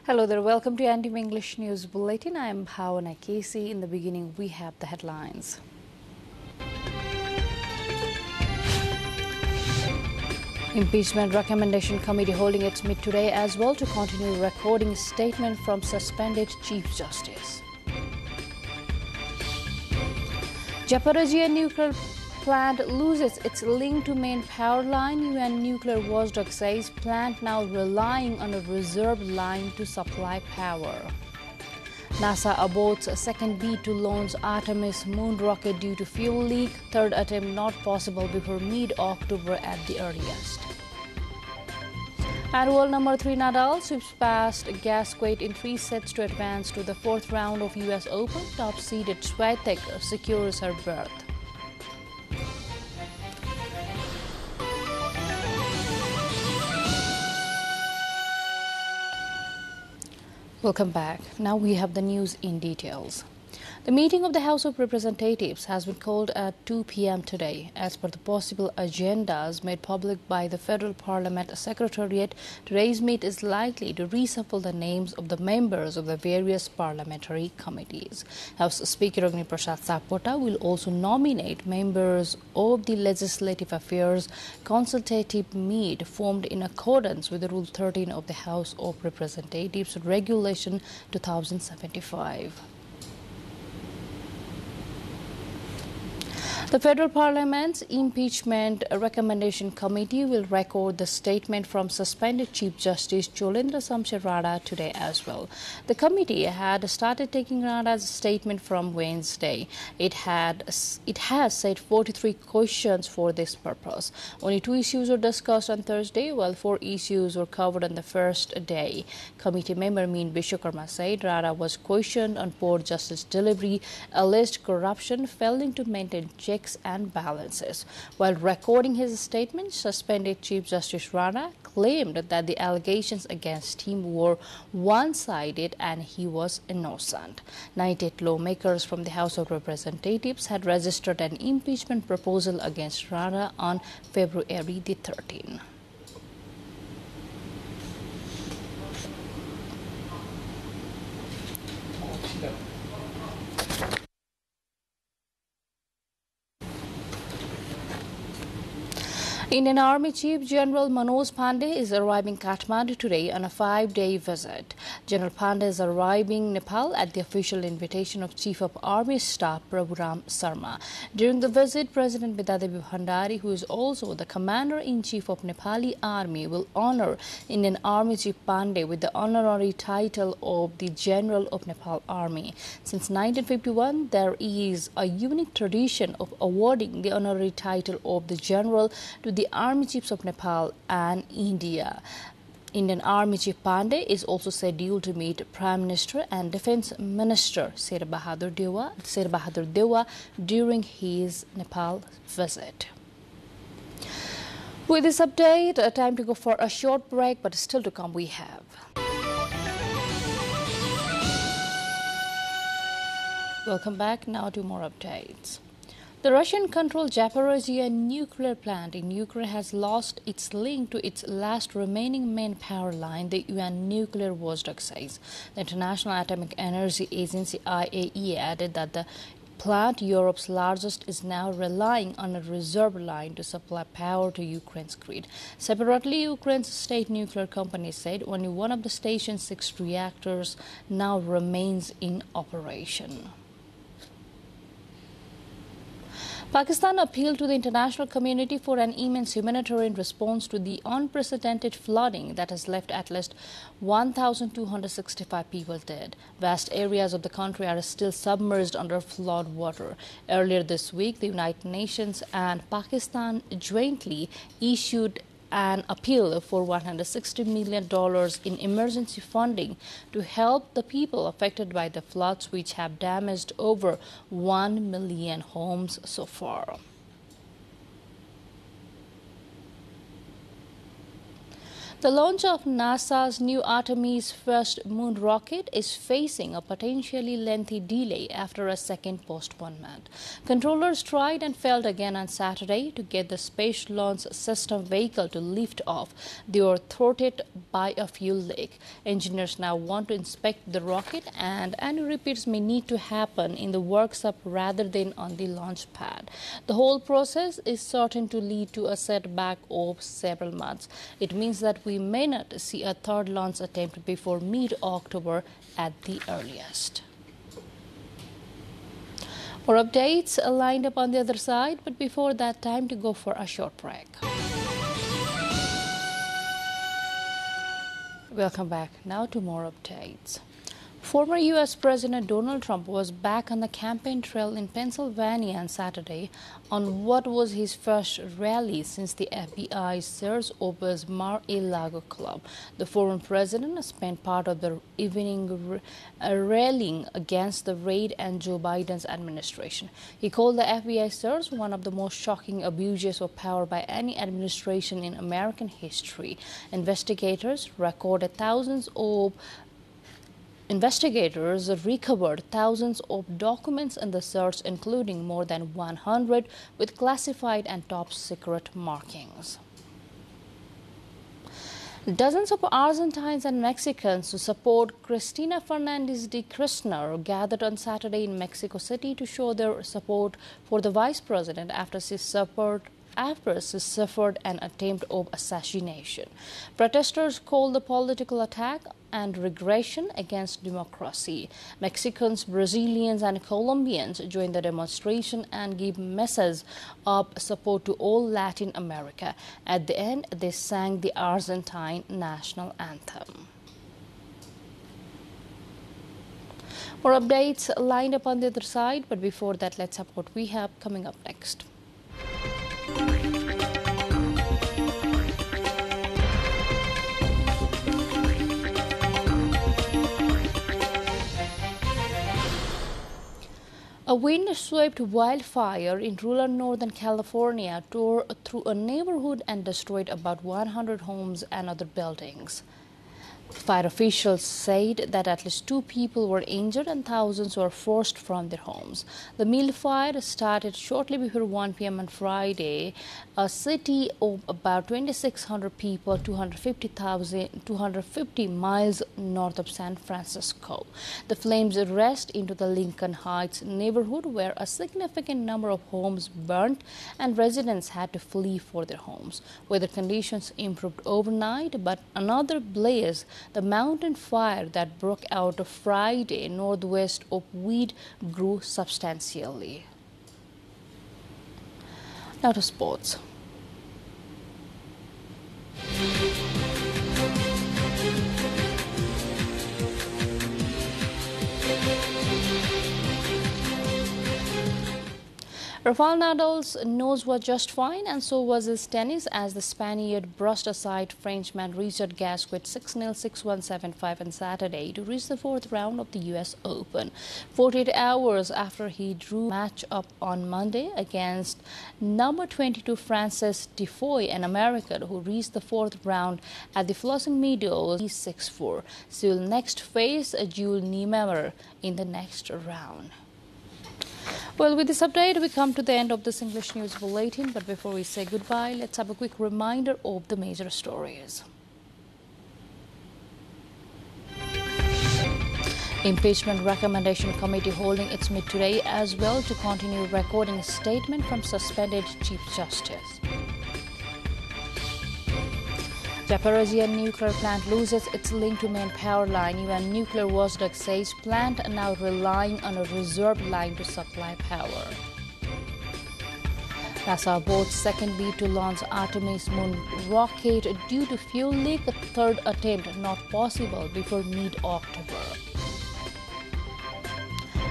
Hello there, welcome to NTV English News Bulletin. I am Bhavana Casey. In the beginning, we have the headlines. Impeachment Recommendation Committee holding its meet today as well to continue recording statement from suspended Chief Justice. Zaporizhzhia nuclear plant loses its link to main power line. UN nuclear watchdog says plant now relying on a reserve line to supply power. NASA aborts second B-2 launch Artemis moon rocket due to fuel leak. Third attempt not possible before mid-October at the earliest. And world number 3 Nadal sweeps past Gasquet in 3 sets to advance to the 4th round of US Open. Top-seeded Swiatek secures her berth. Welcome back. Now we have the news in details. The meeting of the House of Representatives has been called at 2 p.m. today. As per the possible agendas made public by the Federal Parliament Secretariat, today's meet is likely to reshuffle the names of the members of the various parliamentary committees. House Speaker Agni Prasad Sapota will also nominate members of the Legislative Affairs Consultative Meet formed in accordance with the Rule 13 of the House of Representatives Regulation 2075. The Federal Parliament's Impeachment Recommendation Committee will record the statement from suspended Chief Justice Cholendra Samsher Rada today as well. The committee had started taking Rada's statement from Wednesday. It has set 43 questions for this purpose. Only 2 issues were discussed on Thursday, while 4 issues were covered on the first day. Committee member Mean Vishwakarma said Rada was questioned on poor justice delivery, alleged corruption, failing to maintain checks and balances. While recording his statement, suspended Chief Justice Rana claimed that the allegations against him were one-sided and he was innocent. 98 lawmakers from the House of Representatives had registered an impeachment proposal against Rana on February the 13th. Indian Army Chief General Manoj Pandey is arriving Kathmandu today on a 5-day visit. General Pandey is arriving Nepal at the official invitation of Chief of Army Staff Prabhuram Sarma. During the visit, President Bidyadevi Bhandari, who is also the Commander-in-Chief of Nepali Army, will honor Indian Army Chief Pandey with the honorary title of the General of Nepal Army. Since 1951, there is a unique tradition of awarding the honorary title of the General to the Army Chiefs of Nepal and India. Indian Army Chief Pandey is also scheduled to meet Prime Minister and Defence Minister Sher Bahadur Dewa during his Nepal visit. With this update, time to go for a short break, but still to come we have. Welcome back. Now to more updates. The Russian-controlled Zaporizhzhia nuclear plant in Ukraine has lost its link to its last remaining main power line, the UN nuclear watchdog says. The International Atomic Energy Agency IAEA added that the plant, Europe's largest, is now relying on a reserve line to supply power to Ukraine's grid. Separately, Ukraine's state nuclear company said only one of the station's 6 reactors now remains in operation. Pakistan appealed to the international community for an immense humanitarian response to the unprecedented flooding that has left at least 1,265 people dead. Vast areas of the country are still submerged under flood water. Earlier this week, the United Nations and Pakistan jointly issued an appeal for $160 million in emergency funding to help the people affected by the floods, which have damaged over 1 million homes so far. The launch of NASA's new Artemis first moon rocket is facing a potentially lengthy delay after a second postponement. Controllers tried and failed again on Saturday to get the Space Launch System vehicle to lift off. They were thwarted by a fuel leak. Engineers now want to inspect the rocket, and any repairs may need to happen in the workshop rather than on the launch pad. The whole process is certain to lead to a setback of several months. It means that we may not see a third launch attempt before mid-October at the earliest. More updates lined up on the other side, but before that, time to go for a short break. Welcome back. Now to more updates. Former U.S. President Donald Trump was back on the campaign trail in Pennsylvania on Saturday on what was his first rally since the FBI search of his Mar-a-Lago club. The former president spent part of the evening rallying against the raid and Joe Biden's administration. He called the FBI search one of the most shocking abuses of power by any administration in American history. Investigators recovered thousands of documents in the search, including more than 100 with classified and top secret markings. Dozens of Argentines and Mexicans who support Cristina Fernández de Kirchner gathered on Saturday in Mexico City to show their support for the vice president after she suffered an attempt of assassination. Protesters called the political attack and regression against democracy. Mexicans, Brazilians and Colombians joined the demonstration and gave messages of support to all Latin America. At the end, they sang the Argentine national anthem. More updates lined up on the other side, but before that, let's have what we have coming up next. A wind-swept wildfire in rural Northern California tore through a neighborhood and destroyed about 100 homes and other buildings. Fire officials said that at least 2 people were injured and thousands were forced from their homes. The mill fire started shortly before 1 p.m. on Friday. A city of about 2,600 people, 250 miles north of San Francisco. The flames raced into the Lincoln Heights neighborhood, where a significant number of homes burnt and residents had to flee for their homes. Weather conditions improved overnight, but another blaze, the mountain fire that broke out Friday northwest of Weed, grew substantially. Now to sports. Rafael Nadal's nose was just fine, and so was his tennis, as the Spaniard brushed aside Frenchman Richard Gasquet 6-0, 6-1, 7-5 on Saturday to reach the 4th round of the U.S. Open. 48 hours after he drew match up on Monday against number 22 Frances Tiafoe, an American who reached the 4th round at the Flushing Meadows 6-4. She will next face Jules Niemeyer in the next round. Well, with this update, we come to the end of this English News Bulletin. But before we say goodbye, let's have a quick reminder of the major stories. Impeachment Recommendation Committee holding its meeting today as well to continue recording a statement from suspended Chief Justice. Zaporizhzhia nuclear plant loses its link to main power line. UN nuclear watchdog says plant now relying on a reserve line to supply power. NASA aborts second bid to launch Artemis moon rocket due to fuel leak. A third attempt not possible before mid-October.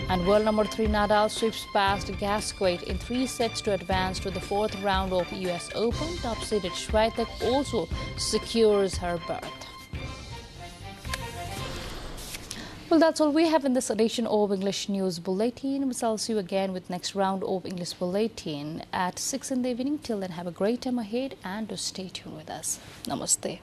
And world number 3 Nadal sweeps past Gasquet in 3 sets to advance to the 4th round of US Open. Top-seeded Swiatek also secures her berth. Well, that's all we have in this edition of English News Bulletin. I'll see you again with next round of English Bulletin at 6 in the evening. Till then, have a great time ahead and do stay tuned with us. Namaste.